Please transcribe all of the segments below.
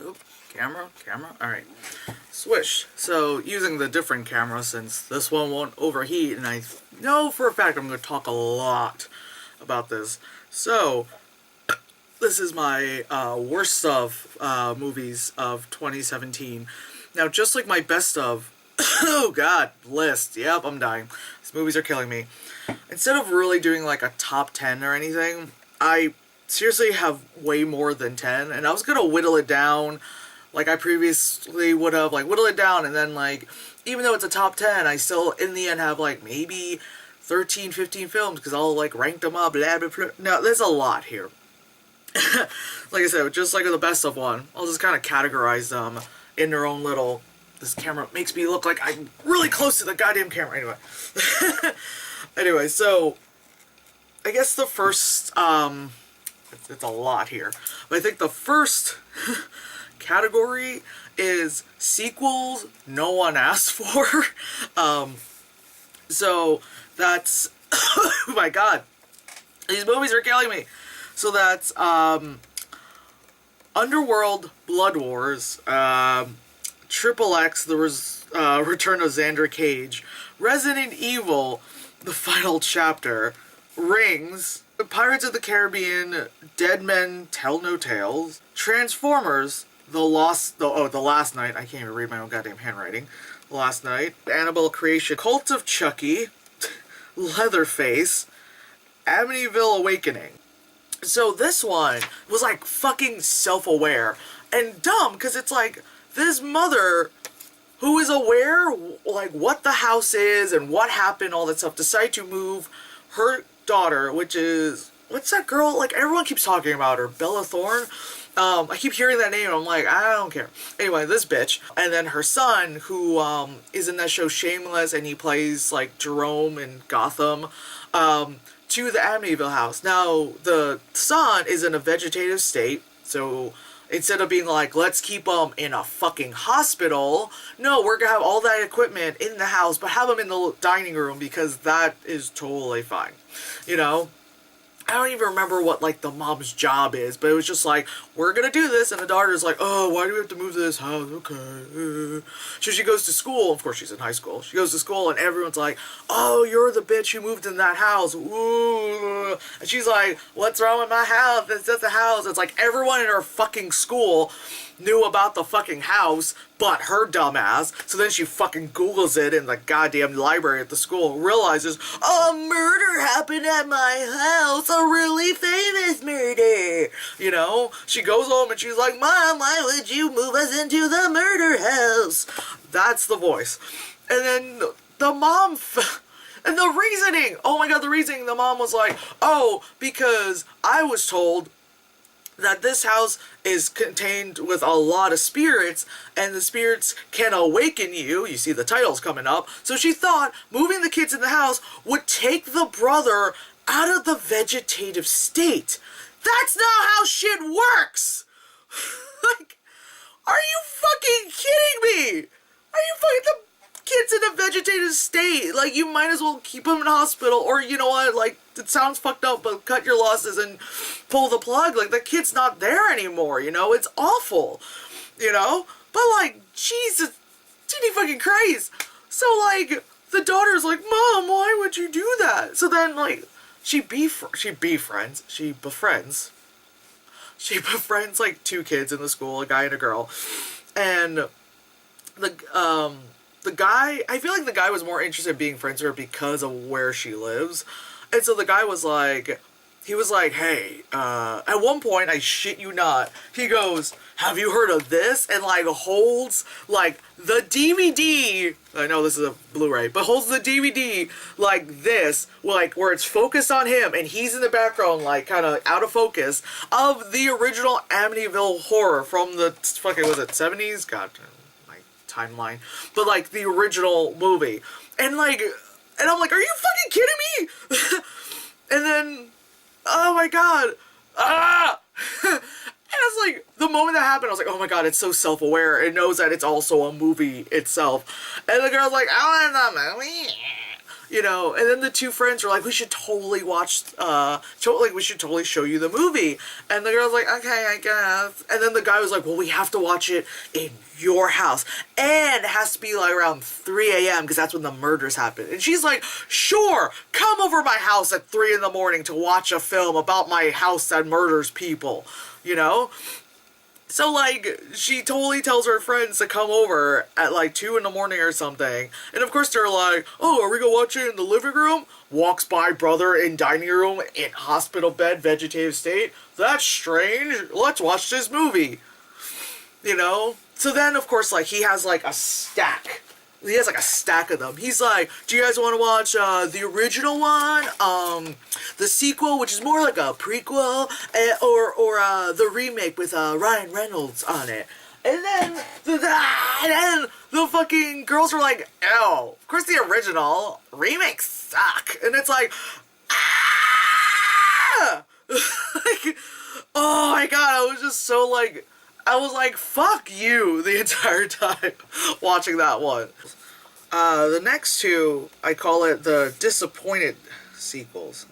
Oop, camera, alright. Switch. So, using the different camera since this one won't overheat, and I know for a fact I'm going to talk a lot about this. So, this is my worst of movies of 2017. Now, just like my best of, oh god, list, yep, I'm dying. These movies are killing me. Instead of really doing like a top 10 or anything, I seriously have way more than 10, and I was gonna whittle it down like I previously would have, like whittle it down, and then like, even though it's a top 10, I still in the end have like maybe 13, 15 films, because I'll like rank them up, blah, blah, blah. Now, there's a lot here. Like I said, just like the best of one, I'll just kind of categorize them in their own little... This camera makes me look like I'm really close to the goddamn camera. Anyway. Anyway, so I guess the first, it's a lot here, but I think the first category is sequels no one asked for. So that's, oh my god, these movies are killing me. So that's Underworld Blood Wars, Triple X, the Return of Xander Cage, Resident Evil, The Final Chapter, Rings, Pirates of the Caribbean, Dead Men Tell No Tales, Transformers, The Last Night, I can't even read my own goddamn handwriting, Last Night, Annabelle Creation, Cult of Chucky, Leatherface, Amityville Awakening. So this one was like fucking self-aware and dumb, because it's like this mother who is aware like what the house is and what happened, all that stuff, decided to move her daughter, which is, what's that girl, like everyone keeps talking about her, Bella Thorne. I keep hearing that name and I'm like, I don't care. Anyway, this bitch. And then her son, who is in that show Shameless, and he plays like Jerome in Gotham, to the Amityville house. Now, the son is in a vegetative state, so instead of being like, let's keep him in a fucking hospital, no, we're gonna have all that equipment in the house, but have him in the dining room, because that is totally fine. You know? I don't even remember what, like, the mom's job is, but it was just like, we're gonna do this, and the daughter's like, oh, why do we have to move to this house? Okay. So she goes to school, of course she's in high school, she goes to school, and everyone's like, oh, you're the bitch who moved in that house, ooh, and she's like, what's wrong with my house? It's just a house. It's like, everyone in her fucking school knew about the fucking house, but her dumbass. So then she fucking Googles it in the goddamn library at the school, realizes a murder happened at my house, a really famous murder. You know, she goes home and she's like, Mom, why would you move us into the murder house? That's the voice. And then the mom... And the reasoning! Oh my god, the reasoning! The mom was like, oh, because I was told that this house is contained with a lot of spirits, and the spirits can awaken you. You see the titles coming up. So she thought moving the kids in the house would take the brother out of the vegetative state. That's not how shit works! Like, are you fucking kidding me? Are you fucking... The kid's in a vegetative state. Like, you might as well keep him in a hospital, or you know what, like, it sounds fucked up, but cut your losses and pull the plug. Like, the kid's not there anymore, you know? It's awful, you know? But, like, Jesus, Genie fucking Christ. So, like, the daughter's like, Mom, why would you do that? So then, like, she befriends, like, two kids in the school, a guy and a girl. And the guy, I feel like the guy was more interested in being friends with her because of where she lives. And so the guy was like, he was like, hey, at one point, I shit you not, he goes, have you heard of this? And like holds like the DVD, I know this is a Blu-ray, but holds the DVD like this, like where it's focused on him and he's in the background like kind of out of focus, of the original Amityville Horror from the fucking, was it 70s? God, my timeline. But like the original movie. And like, and I'm like, are you fucking kidding me? And then, oh my god, and it's like, the moment that happened, I was like, oh my god, it's so self-aware, it knows that it's also a movie itself. And the girl's like, I want the movie. you know. And then the two friends were like, we should totally watch, we should totally show you the movie. And the girl's like, okay, I guess. And then the guy was like, well, we have to watch it in your house. And it has to be like around 3 a.m. because that's when the murders happen. And she's like, sure, come over my house at 3 in the morning to watch a film about my house that murders people, you know? So, like, she totally tells her friends to come over at, like, 2 in the morning or something. And, of course, they're like, oh, are we gonna watch it in the living room? Walks by brother in dining room in hospital bed, vegetative state. That's strange. Let's watch this movie. You know? So then, of course, like, he has, like, a stack. He has, like, a stack of them. He's like, do you guys want to watch the original one? The sequel, which is more like a prequel, or the remake with Ryan Reynolds on it. And then the fucking girls were like, oh, of course the original. Remakes suck. And it's like, ah! Like, oh my god, I was just so like, I was like, fuck you the entire time watching that one. The next two, I call it the disappointed sequels.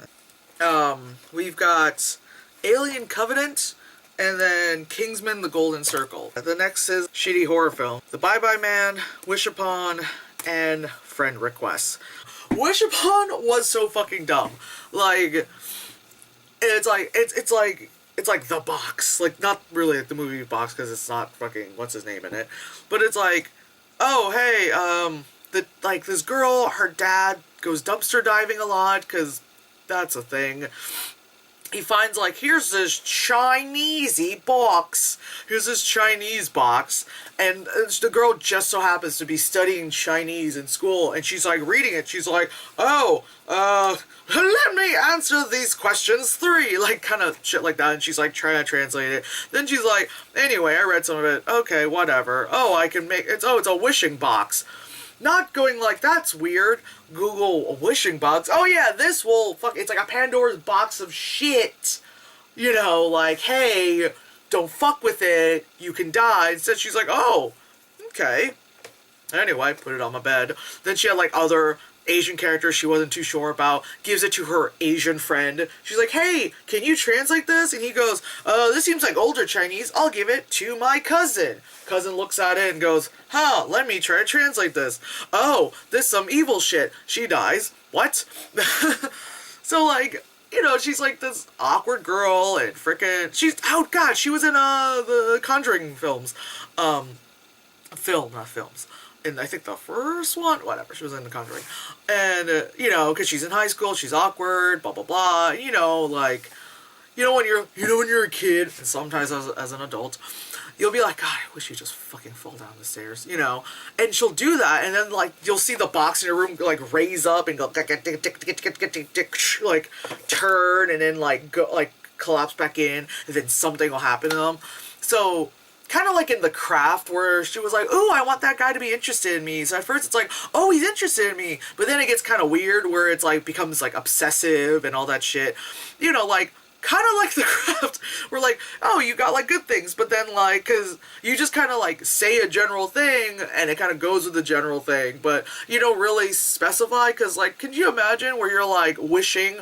We've got Alien Covenant, and then Kingsman: The Golden Circle. The next is shitty horror film. The Bye Bye Man, Wish Upon, and Friend Request. Wish Upon was so fucking dumb. Like, it's like The Box. Like, not really like the movie Box, because it's not fucking what's his name in it. But it's like, oh, hey, this girl, her dad goes dumpster diving a lot, because that's a thing. He finds, like, here's this Chinesey box. Here's this Chinese box. And the girl just so happens to be studying Chinese in school. And she's, like, reading it. She's like, oh, let me answer these questions 3. Like, kind of shit like that. And she's, like, trying to translate it. Then she's like, anyway, I read some of it. Okay, whatever. Oh, I can make, it's a wishing box. Not going like, that's weird. Google a wishing box. Oh yeah, this will it's like a Pandora's box of shit. You know, like, hey, don't fuck with it. You can die. Instead, she's like, oh, okay. Anyway, put it on my bed. Then she had, like, other Asian characters she wasn't too sure about. Gives it to her Asian friend. She's like, hey, can you translate this? And he goes, this seems like older Chinese. I'll give it to my cousin. Cousin looks at it and goes, huh, let me try to translate this. Oh, this some evil shit. She dies. What? So, like, you know, she's like this awkward girl and frickin' oh god, she was in the Conjuring films. Not films. In, I think, the first one, whatever, she was in The Conjuring. And, you know, because she's in high school, she's awkward, blah, blah, blah, you know, like, when you're a kid, and sometimes as an adult, you'll be like, God, I wish you just fucking fall down the stairs, you know, and she'll do that, and then, like, you'll see the box in your room, like, raise up and go, like, turn, and then, like, go, like, collapse back in, and then something will happen to them. So, kind of like in The Craft, where she was like, ooh, I want that guy to be interested in me. So at first it's like, oh, he's interested in me. But then it gets kind of weird, where it's like, becomes like obsessive and all that shit. You know, like, kind of like The Craft, where like, oh, you got like good things, but then like, cause you just kind of like say a general thing, and it kind of goes with the general thing, but you don't really specify, cause like, can you imagine where you're like wishing,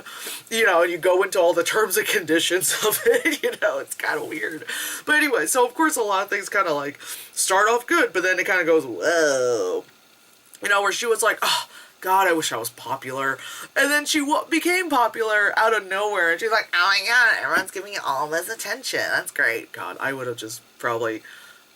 you know, and you go into all the terms and conditions of it, you know, it's kind of weird. But anyway, so of course a lot of things kind of like start off good, but then it kind of goes, whoa, you know, where she was like, oh, God, I wish I was popular. And then she became popular out of nowhere. And she's like, oh my God, everyone's giving you all this attention. That's great. God, I would have just probably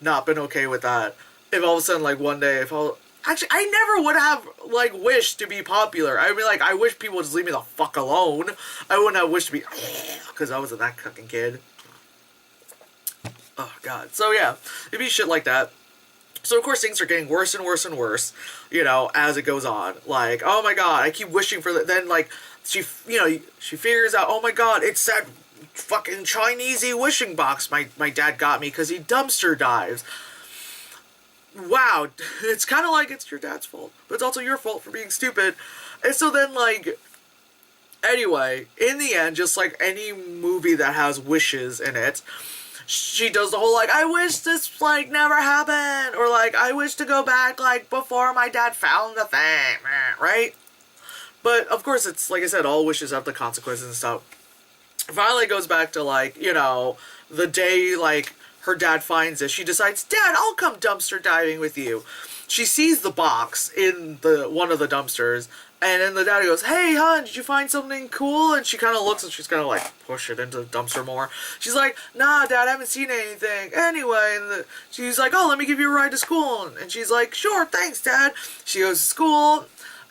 not been okay with that. If all of a sudden, like, one day, actually, I never would have, like, wished to be popular. I mean, like, I wish people would just leave me the fuck alone. I wouldn't have wished to be, because I wasn't that fucking kid. Oh, God. So, yeah, it'd be shit like that. So, of course, things are getting worse and worse and worse, you know, as it goes on. Like, oh my God, I keep wishing for that. Then, like, she figures out, oh my God, it's that fucking Chinesey wishing box my dad got me because he dumpster dives. Wow, it's kind of like it's your dad's fault, but it's also your fault for being stupid. And so then, like, anyway, in the end, just like any movie that has wishes in it, she does the whole, like, I wish this, like, never happened, or, like, I wish to go back, like, before my dad found the thing, right? But of course, it's like I said, all wishes have the consequences and stuff. Finally goes back to like, you know, the day like her dad finds it. She decides, Dad, I'll come dumpster diving with you. She sees the box in the one of the dumpsters, and then the daddy goes, hey, hon, did you find something cool? And she kind of looks and she's going to like push it into the dumpster more. She's like, nah, Dad, I haven't seen anything. Anyway, and she's like, oh, let me give you a ride to school. And she's like, sure, thanks, Dad. She goes to school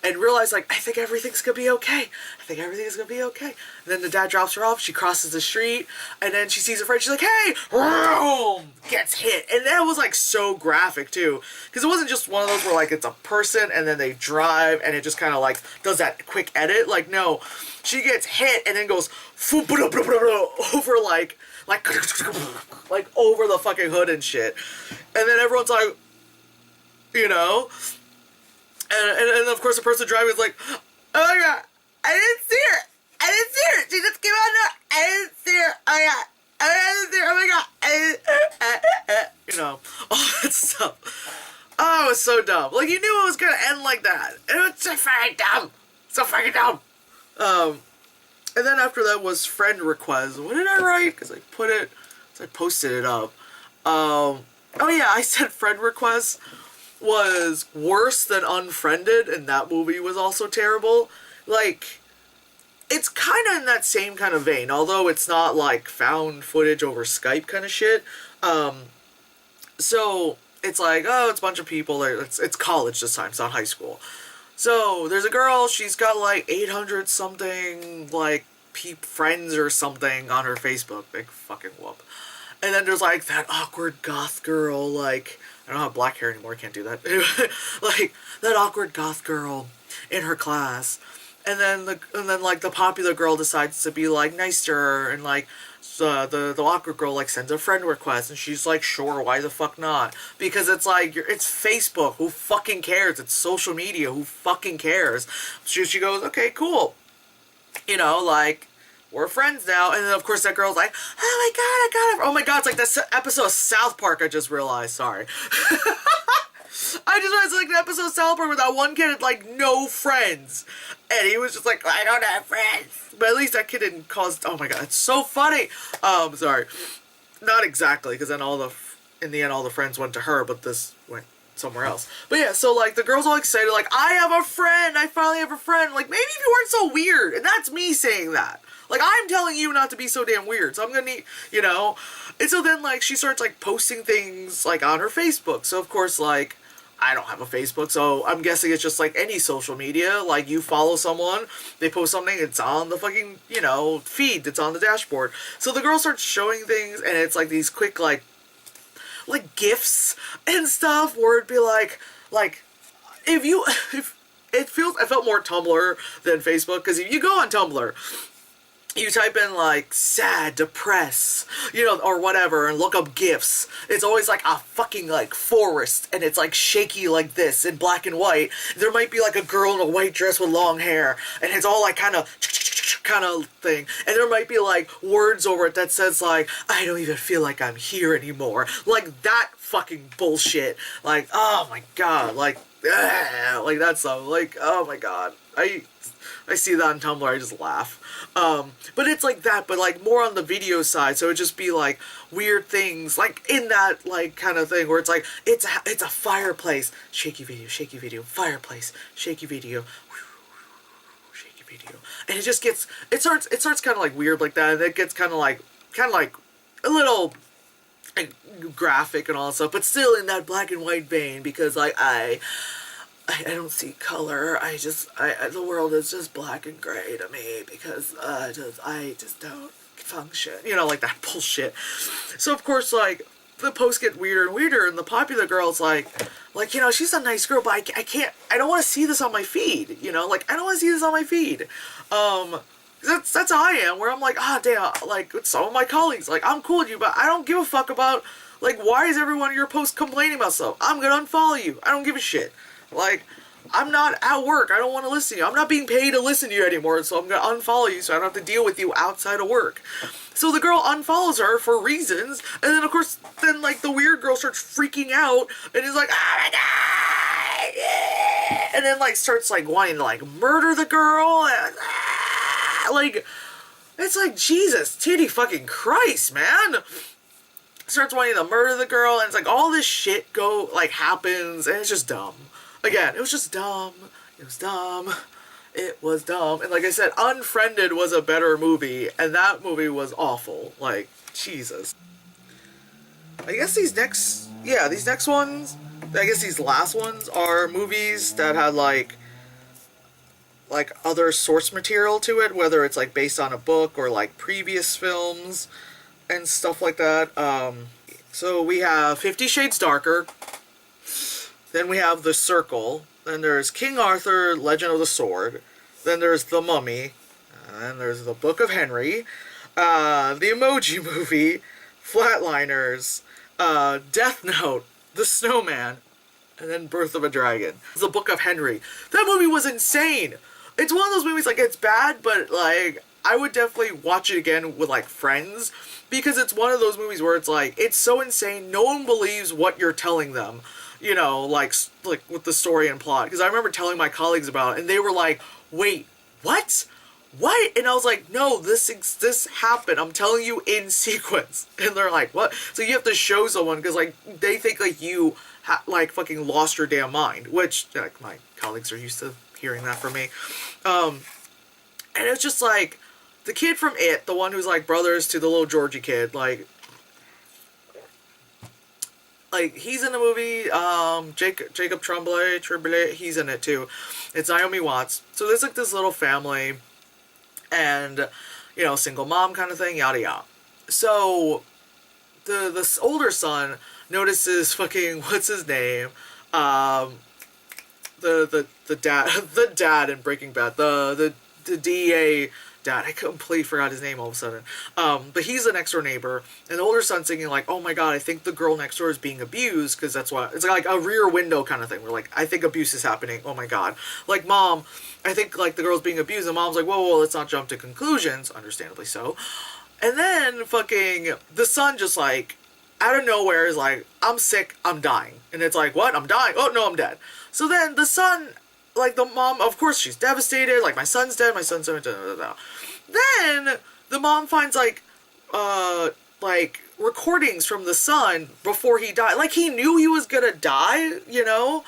and realized, like, I think everything's gonna be okay. I think everything's gonna be okay. And then the dad drops her off, she crosses the street, and then she sees her friend, she's like, hey! Boom! Gets hit. And that was, like, so graphic, too. Because it wasn't just one of those where, like, it's a person, and then they drive, and it just kind of, like, does that quick edit. Like, no. She gets hit, and then goes, over, like, over the fucking hood and shit. And then everyone's like, you know? And of course the person driving is like, oh my god, I didn't see her. I didn't see her. She just came out there. I didn't see her. Oh my god. I didn't see her. Oh my god. You know, all that stuff. Oh, it was so dumb. Like, you knew it was gonna end like that. It was so fucking dumb. So fucking dumb. And then after that was friend request. What did I write? Because I posted it up. Oh yeah, I said friend request was worse than Unfriended, and that movie was also terrible. Like, it's kind of in that same kind of vein, although it's not like found footage over Skype kind of shit. So it's like, oh, it's a bunch of people. It's college this time. It's not high school. So there's a girl. She's got like 800 something like friends or something on her Facebook. Big fucking whoop. And then there's like that awkward goth girl, like, I don't have black hair anymore, I can't do that. Like, that awkward goth girl in her class. And then like the popular girl decides to be like nice to her, and like the awkward girl like sends a friend request, and she's like, sure, why the fuck not? Because it's like, it's Facebook, who fucking cares? It's social media, who fucking cares? She goes, okay, cool. You know, like, we're friends now. And then of course that girl's like, oh my god, I got it. Oh my god, it's like that episode of South Park I just realized, sorry. I just realized like the episode of South Park where that one kid had like no friends. And he was just like, I don't have friends. But at least that kid didn't cause, oh my god, it's so funny. Sorry. Not exactly, because then in the end all the friends went to her, but this went somewhere else. But yeah, so like the girl's all excited, like, I have a friend, I finally have a friend. Like, maybe if you weren't so weird. And that's me saying that. Like, I'm telling you not to be so damn weird, so I'm gonna need, you know? And so then, like, she starts, like, posting things, like, on her Facebook. So, of course, like, I don't have a Facebook, so I'm guessing it's just like any social media. Like, you follow someone, they post something, it's on the fucking, you know, feed, it's on the dashboard. So the girl starts showing things, and it's, like, these quick, like GIFs and stuff, where it'd be like, if I felt more Tumblr than Facebook, because if you go on Tumblr, you type in, like, sad, depressed, you know, or whatever, and look up GIFs. It's always, like, a fucking, like, forest, and it's, like, shaky like this, in black and white. There might be, like, a girl in a white dress with long hair, and it's all, like, kind of thing. And there might be, like, words over it that says, like, I don't even feel like I'm here anymore. Like, that fucking bullshit. Like, oh my god, like, like, that's so, like, oh my god. I see that on Tumblr, I just laugh. But it's like that, but like more on the video side, so it'd just be like weird things, like in that like kind of thing where it's like, it's a fireplace, shaky video, fireplace, shaky video, shaky video. And it just gets, it starts kind of like weird like that, and it gets kind of like a little like, graphic and all that stuff, but still in that black and white vein, because like I don't see color. The world is just black and gray to me, because I just don't function. You know, like that bullshit. So of course, like, the posts get weirder and weirder, and the popular girl's like, you know, she's a nice girl, but I don't want to see this on my feed. You know, like, I don't want to see this on my feed. That's how I am, where I'm like, damn, like, with some of my colleagues, like, I'm cool with you, but I don't give a fuck about, like, why is every one of your posts complaining about stuff? I'm gonna unfollow you. I don't give a shit. Like, I'm not at work. I don't want to listen to you. I'm not being paid to listen to you anymore, so I'm going to unfollow you so I don't have to deal with you outside of work. So the girl unfollows her for reasons, and then, of course, like, the weird girl starts freaking out, and is like, oh my god! and then like starts like wanting to like murder the girl, and, like it's like Jesus, titty fucking Christ, man. Starts wanting to murder the girl, and it's like all this shit happens, and it's just dumb. Again, it was just dumb. It was dumb. It was dumb. And like I said, Unfriended was a better movie, and that movie was awful. Like, Jesus. I guess these next ones, I guess these last ones are movies that had like other source material to it, whether it's like based on a book or like previous films and stuff like that. So we have 50 Shades Darker, then we have The Circle, then there's King Arthur, Legend of the Sword, then there's The Mummy, and then there's The Book of Henry, The Emoji Movie, Flatliners, Death Note, The Snowman, and then Birth of a Dragon. The Book of Henry. That movie was insane! It's one of those movies, like, it's bad, but, like, I would definitely watch it again with, like, friends, because it's one of those movies where it's, like, it's so insane, no one believes what you're telling them, you know, like with the story and plot. Because I remember telling my colleagues about it, and they were like, wait, what? What? And I was like, no, this happened. I'm telling you in sequence. And they're like, what? So you have to show someone, because, like, they think, like, you, fucking lost your damn mind. Which, like, my colleagues are used to hearing that from me. And it's just, like, the kid from It, the one who's, like, brothers to the little Georgie kid, like, he's in the movie, Jacob Tremblay, he's in it, too. It's Naomi Watts. So there's, like, this little family, and, you know, single mom kind of thing, yada yada. So, the older son notices fucking, what's his name? The dad in Breaking Bad, the DEA dad. I completely forgot his name all of a sudden. But he's the next door neighbor, and the older son's thinking like, oh my god, I think the girl next door is being abused, because that's what, it's like a rear window kind of thing, where like, I think abuse is happening, oh my god. Like, mom, I think like the girl's being abused, and mom's like, whoa, let's not jump to conclusions, understandably so. And then fucking, the son just like, out of nowhere is like, I'm sick, I'm dying. And it's like, what? I'm dying? Oh no, I'm dead. So then the son, like the mom, of course she's devastated, like my son's dead, Then the mom finds like recordings from the son before he died. Like he knew he was gonna die, you know?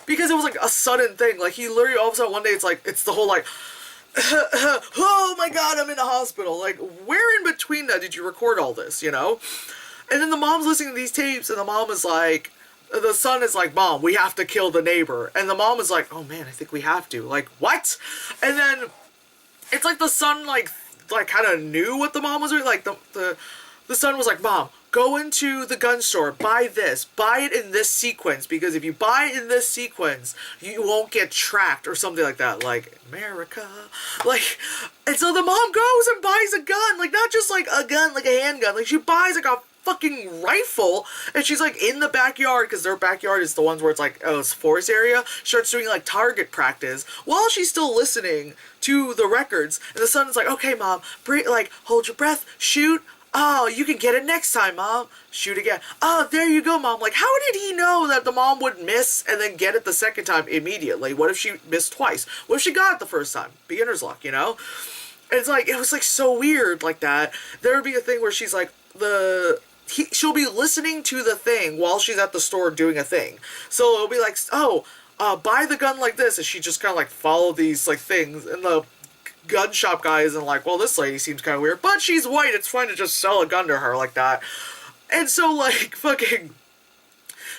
Because it was like a sudden thing. Like he literally all of a sudden one day it's the whole like oh my god, I'm in a hospital. Like, where in between that did you record all this, you know? And then the mom's listening to these tapes, and the mom is like, the son is like, Mom, we have to kill the neighbor. And the mom is like, oh man, I think we have to. Like, what? And then it's like the son like kind of knew what the mom was doing. Like, the son was like, Mom, go into the gun store, buy this, buy it in this sequence, because if you buy it in this sequence, you won't get tracked, or something like that, like, America, like, and so the mom goes and buys a gun, like, not just, like, a gun, like a handgun, like, she buys, like, a fucking rifle, and she's, like, in the backyard, because their backyard is the ones where it's, like, oh, it's forest area, she starts doing, like, target practice, while she's still listening to the records, and the son's like, okay, Mom, breathe, like, hold your breath, shoot. Oh, you can get it next time, Mom. Shoot again. Oh, there you go, Mom. Like, how did he know that the mom would miss and then get it the second time immediately? What if she missed twice? What if she got it the first time? Beginner's luck, you know? And it's like, it was like so weird like that. There would be a thing where she's like, she'll be listening to the thing while she's at the store doing a thing. So it'll be like, oh, buy the gun like this. And she just kind of like follow these like things, and the gun shop guy isn't like, well, this lady seems kind of weird, but she's white, it's fine to just sell a gun to her like that. And so, like, fucking,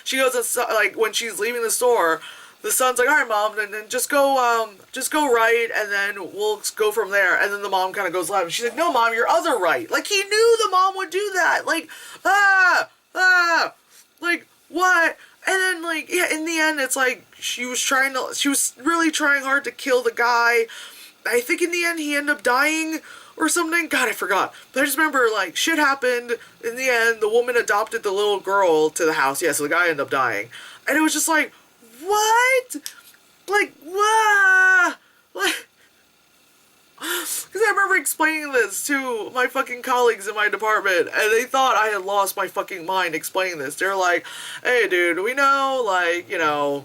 she goes, like, when she's leaving the store, the son's like, alright, Mom, and then just go right, and then we'll go from there. And then the mom kind of goes left, and she's like, no, Mom, your other right. Like, he knew the mom would do that. Like, like, what? And then, like, yeah, in the end, it's like, she was really trying hard to kill the guy. I think in the end he ended up dying or something. God, I forgot. But I just remember, like, shit happened. In the end, the woman adopted the little girl to the house. Yeah, so the guy ended up dying. And it was just like, what? Like, what? Like, because I remember explaining this to my fucking colleagues in my department, and they thought I had lost my fucking mind explaining this. They're like, hey, dude, we know, like, you know,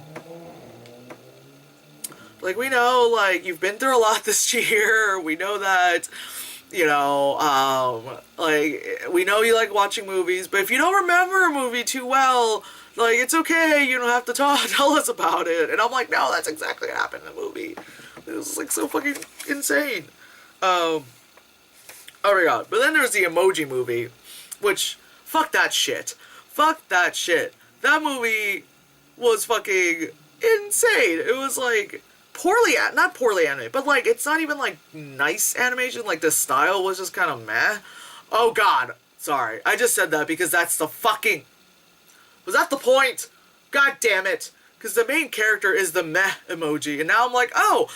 Like, we know, like, you've been through a lot this year. We know that, you know, like, we know you like watching movies, but if you don't remember a movie too well, like, it's okay. You don't have to tell us about it. And I'm like, no, that's exactly what happened in the movie. It was, like, so fucking insane. Oh my god. But then there's the Emoji Movie, which, fuck that shit. Fuck that shit. That movie was fucking insane. It was like not poorly animated, but like it's not even like nice animation. Like the style was just kind of meh. Oh god. Sorry. I just said that because that's the fucking... Was that the point? God damn it. Because the main character is the meh emoji, and now I'm like, oh,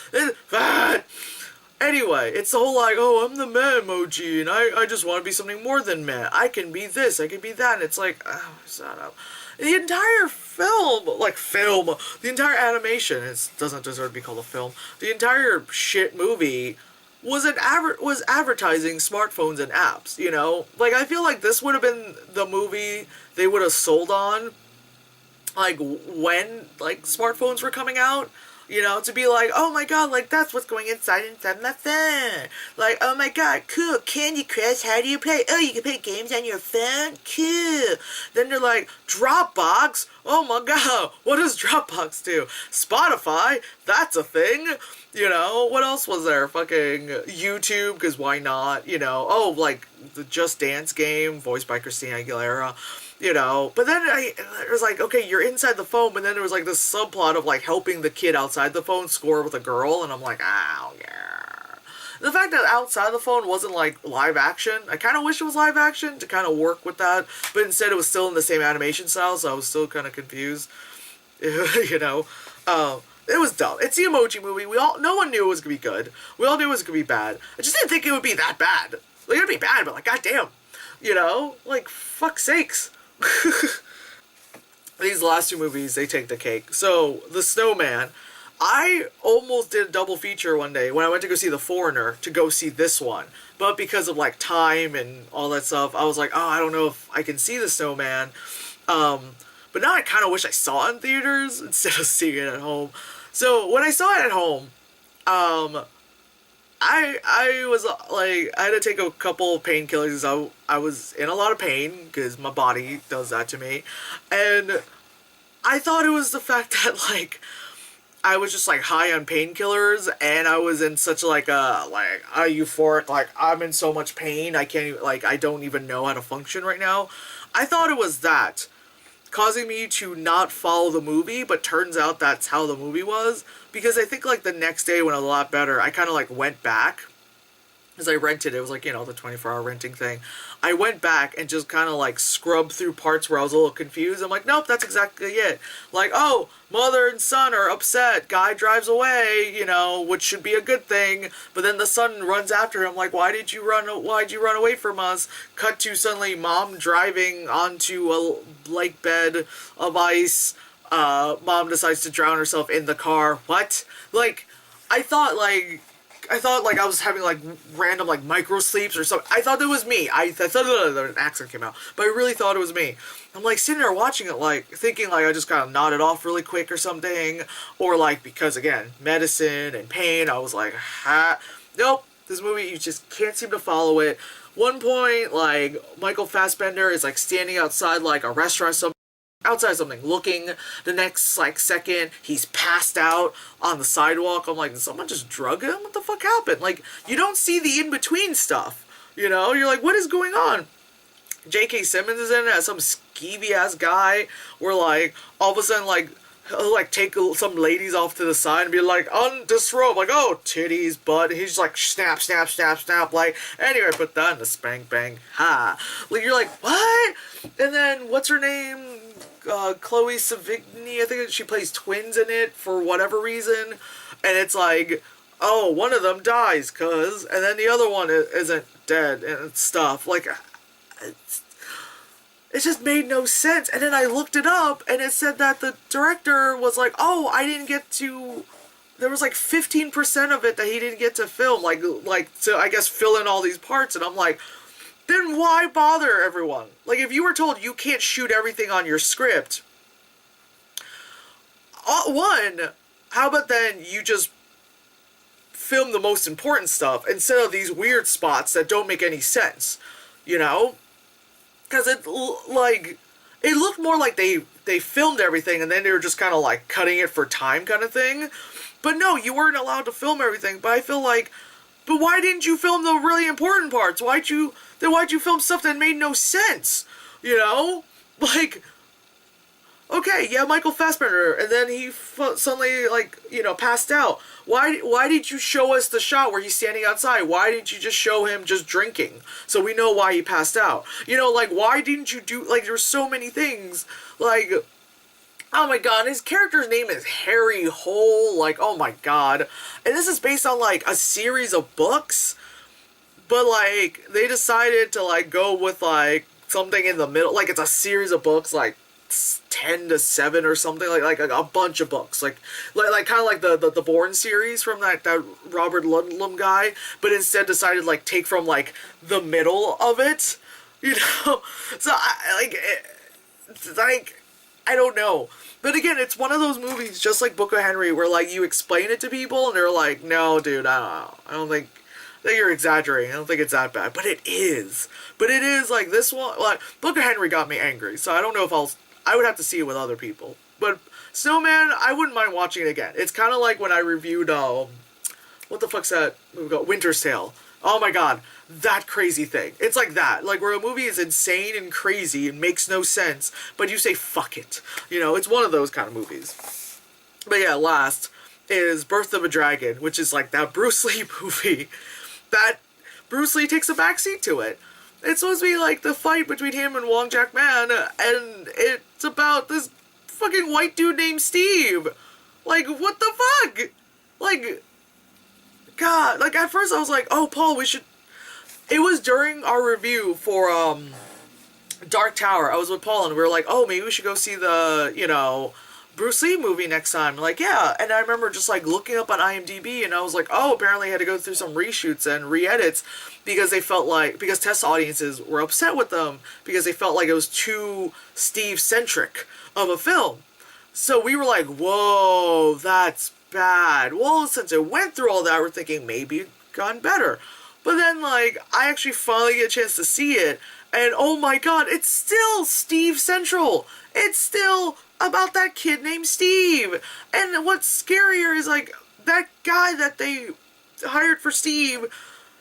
anyway, it's the whole like, oh, I'm the meh emoji, and I just want to be something more than meh. I can be this, I can be that, and it's like, oh, shut up. The entire the entire animation, it doesn't deserve to be called a film, the entire shit movie was advertising smartphones and apps, you know? Like, I feel like this would have been the movie they would have sold on, like, when, like, smartphones were coming out, you know, to be like, oh my god, like, that's what's going inside my phone. Like, oh my god, cool, Candy Crush, how do you play? Oh, you can play games on your phone? Cool. Then they're like, Dropbox? Oh my god, what does Dropbox do? Spotify? That's a thing. You know, what else was there? Fucking YouTube, because why not? You know, oh, like, the Just Dance game, voiced by Christina Aguilera. You know, but then it was like, okay, you're inside the phone, but then there was like this subplot of like helping the kid outside the phone score with a girl, and I'm like, oh yeah. The fact that outside the phone wasn't like live action, I kind of wish it was live action to kind of work with that, but instead it was still in the same animation style, so I was still kind of confused. You know, it was dumb. It's the Emoji Movie. No one knew it was gonna be good. We all knew it was gonna be bad. I just didn't think it would be that bad. Like, it'd be bad, but like, goddamn, you know, like, fuck sakes. These last two movies, they take the cake. So, The Snowman, I almost did a double feature one day when I went to go see The Foreigner to go see this one. But because of, like, time and all that stuff, I was like, oh, I don't know if I can see The Snowman. But now I kind of wish I saw it in theaters instead of seeing it at home. So, when I saw it at home, I was like, I had to take a couple of painkillers. I was in a lot of pain because my body does that to me, and I thought it was the fact that like I was just like high on painkillers, and I was in such like a euphoric, like I'm in so much pain I can't even, like I don't even know how to function right now. I thought it was that causing me to not follow the movie, but turns out that's how the movie was, because I think like the next day when I was a lot better, I kind of like went back, because I rented, it was like, you know, the 24-hour renting thing. I went back and just kind of like scrubbed through parts where I was a little confused. I'm like, nope, that's exactly it. Like, oh, mother and son are upset, guy drives away, you know, which should be a good thing, but then the son runs after him, like, why'd you run away from us? Cut to suddenly mom driving onto a lake bed of ice. Mom decides to drown herself in the car. What? Like, I thought I was having like random like micro sleeps or something. I thought it was me. I thought an accent came out, but I really thought it was me. I'm like sitting there watching it, like thinking like I just kind of nodded off really quick or something, or like because again medicine and pain. I was like, nope. This movie, you just can't seem to follow it. One point, like Michael Fassbender is like standing outside like a restaurant or something. Outside something, looking. The next like second, he's passed out on the sidewalk. I'm like, did someone just drug him? What the fuck happened? Like, you don't see the in-between stuff. You know? You're like, what is going on? J.K. Simmons is in it as some skeevy-ass guy where, like, all of a sudden, like, he'll, like, take some ladies off to the side and be like, disrobe. Like, oh, titties, butt. And he's just like, snap, snap, snap, snap. Like, anyway, put that in the spank bang. Ha. Like, you're like, what? And then, what's her name? Chloe Sevigny, I think she plays twins in it for whatever reason, and it's like, oh, one of them dies, and then the other one isn't dead, and stuff, like, it just made no sense, and then I looked it up, and it said that the director was like, oh, I didn't get to, there was like 15% of it that he didn't get to film, like, to, I guess, fill in all these parts, and I'm like, then why bother everyone? Like, if you were told you can't shoot everything on your script, one, how about then you just film the most important stuff instead of these weird spots that don't make any sense, you know? Because it looked more like they filmed everything and then they were just kind of like cutting it for time kind of thing. But no, you weren't allowed to film everything. But I feel like, but why didn't you film the really important parts? Why'd you film stuff that made no sense? You know? Like, okay, yeah, Michael Fassbender, and then he suddenly, like, you know, passed out. Why did you show us the shot where he's standing outside? Why didn't you just show him just drinking so we know why he passed out? You know, like, why didn't you do, like, there's so many things, like, oh my god, his character's name is Harry Hole, like, oh my god. And this is based on, like, a series of books, but, like, they decided to, like, go with, like, something in the middle, like, it's a series of books, like, 10 to 7 or something, like a bunch of books, like kind of like the Bourne series from that Robert Ludlum guy, but instead decided like take from like the middle of it, you know. So I don't know, but again, it's one of those movies just like Book of Henry where like you explain it to people and they're like, no dude, I don't think you're exaggerating. I don't think it's that bad, but it is. But it is like this one. Like Book of Henry got me angry, so I don't know if I would have to see it with other people. But Snowman, I wouldn't mind watching it again. It's kind of like when I reviewed, what the fuck's that movie called? Winter's Tale. Oh my god, that crazy thing. It's like that. Like where a movie is insane and crazy and makes no sense, but you say fuck it. You know, it's one of those kind of movies. But yeah, last is Birth of a Dragon, which is like that Bruce Lee movie that Bruce Lee takes a backseat to it. It's supposed to be like the fight between him and Wong Jack Man, and it's about this fucking white dude named Steve. Like, what the fuck? Like, God, like at first I was like, oh, Paul, we should. It was during our review for Dark Tower. I was with Paul and we were like, oh, maybe we should go see the, you know, Bruce Lee movie next time. Like, yeah. And I remember just like looking up on IMDb and I was like, oh, apparently I had to go through some reshoots and re-edits because they felt like, because test audiences were upset with them because they felt like it was too Steve-centric of a film. So we were like, whoa, that's bad. Well, since it went through all that, we're thinking maybe it gotten better. But then, like, I actually finally get a chance to see it, and oh my god, it's still Steve Central. It's still about that kid named Steve. And what's scarier is, like, that guy that they hired for Steve,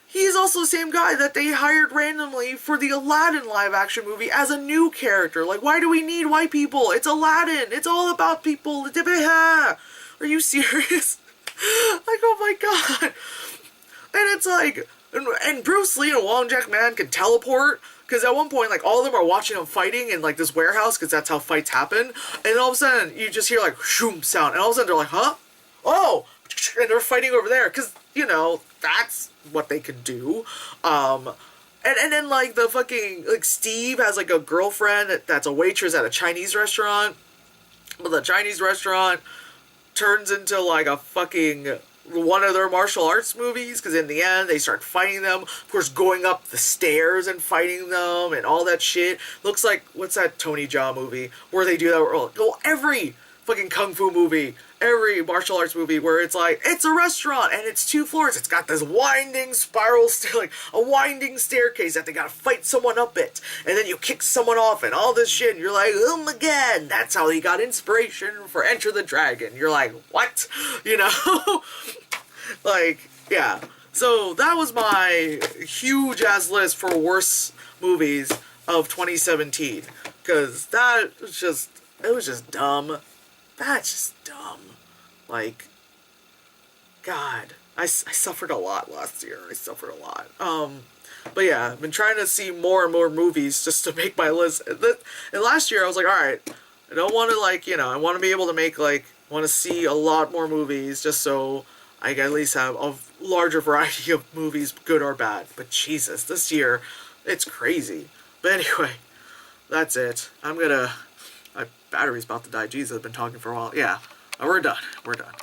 he's also the same guy that they hired randomly for the Aladdin live-action movie as a new character. Like, why do we need white people? It's Aladdin. It's all about people. Are you serious? Like, oh my god. And it's like, and Bruce Lee and Wong Jack Man can teleport, because at one point, like, all of them are watching them fighting in, like, this warehouse, because that's how fights happen, and all of a sudden, you just hear, like, shoom sound, and all of a sudden, they're like, huh? Oh! And they're fighting over there, because, you know, that's what they can do. And then, like, the fucking, like, Steve has, like, a girlfriend that's a waitress at a Chinese restaurant, but the Chinese restaurant turns into, like, a fucking one of their martial arts movies, because in the end they start fighting them, of course going up the stairs and fighting them and all that shit. Looks like, what's that Tony Jaa movie where they do that? Well, every fucking kung fu movie, every martial arts movie where it's like, it's a restaurant and it's 2 floors, it's got this winding spiral, like a winding staircase that they gotta fight someone up it, and then you kick someone off and all this shit, and you're like, oh my god, that's how he got inspiration for Enter the Dragon. You're like, what? You know? Like, yeah. So that was my huge ass list for worst movies of 2017, because that was just, it was just dumb. That's just dumb. Like, God, I suffered a lot last year. I suffered a lot. But yeah, I've been trying to see more and more movies just to make my list. And last year I was like, alright, I don't want to, like, you know, I want to be able to make, like, want to see a lot more movies just so I can at least have a larger variety of movies, good or bad. But Jesus, this year, it's crazy. But anyway, that's it. My battery's about to die. Jesus, I've been talking for a while. Yeah, we're done. We're done.